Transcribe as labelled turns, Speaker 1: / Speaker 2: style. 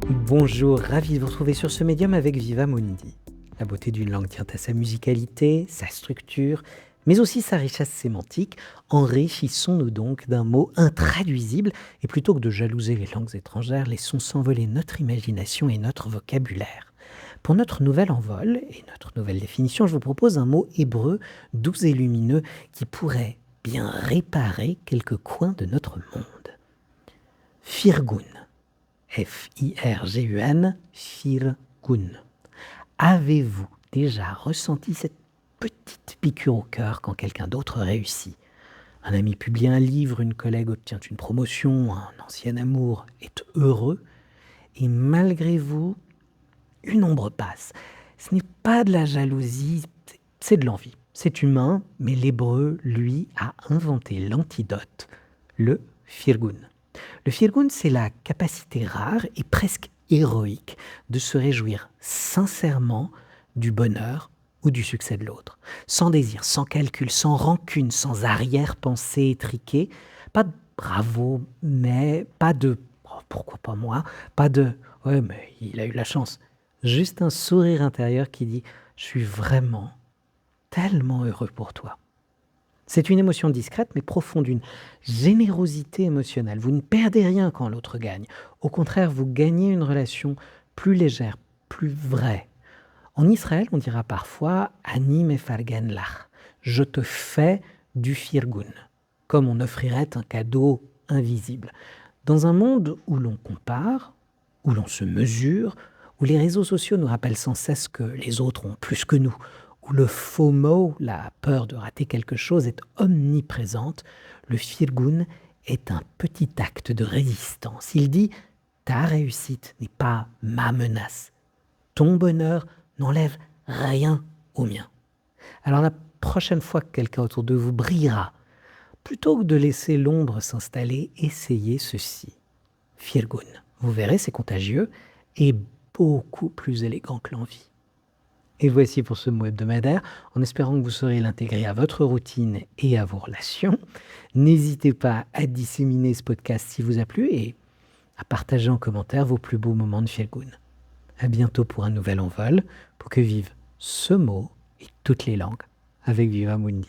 Speaker 1: Bonjour, ravi de vous retrouver sur ce médium avec Viva Mundi. La beauté d'une langue tient à sa musicalité, sa structure, mais aussi sa richesse sémantique. Enrichissons-nous donc d'un mot intraduisible et plutôt que de jalouser les langues étrangères, laissons s'envoler notre imagination et notre vocabulaire. Pour notre nouvel envol et notre nouvelle définition, je vous propose un mot hébreu doux et lumineux qui pourrait bien réparer quelques coins de notre monde. Firgun. F-I-R-G-U-N, Firgun. Avez-vous déjà ressenti cette petite piqûre au cœur quand quelqu'un d'autre réussit? Un ami publie un livre, une collègue obtient une promotion, un ancien amour est heureux, et malgré vous, une ombre passe. Ce n'est pas de la jalousie, c'est de l'envie. C'est humain, mais l'hébreu, lui, a inventé l'antidote, le firgun. Le firgun, c'est la capacité rare et presque héroïque de se réjouir sincèrement du bonheur ou du succès de l'autre, sans désir, sans calcul, sans rancune, sans arrière-pensée étriquée, pas de bravo, mais pas de oh, pourquoi pas moi, pas de ouais, mais il a eu la chance. Juste un sourire intérieur qui dit je suis vraiment tellement heureux pour toi. C'est une émotion discrète mais profonde, une générosité émotionnelle. Vous ne perdez rien quand l'autre gagne. Au contraire, vous gagnez une relation plus légère, plus vraie. En Israël, on dira parfois Ani mefargen lach. Je te fais du firgun, comme on offrirait un cadeau invisible. Dans un monde où l'on compare, où l'on se mesure, où les réseaux sociaux nous rappellent sans cesse que les autres ont plus que nous, où le FOMO, la peur de rater quelque chose, est omniprésente, le firgun est un petit acte de résistance. Il dit « ta réussite n'est pas ma menace. Ton bonheur n'enlève rien au mien. » Alors la prochaine fois que quelqu'un autour de vous brillera, plutôt que de laisser l'ombre s'installer, essayez ceci. Firgun. Vous verrez, c'est contagieux et beaucoup plus élégant que l'envie. Et voici pour ce mot hebdomadaire, en espérant que vous saurez l'intégrer à votre routine et à vos relations. N'hésitez pas à disséminer ce podcast si vous a plu et à partager en commentaire vos plus beaux moments de Firgun. À bientôt pour un nouvel envol, pour que vive ce mot et toutes les langues avec Viva Mundi.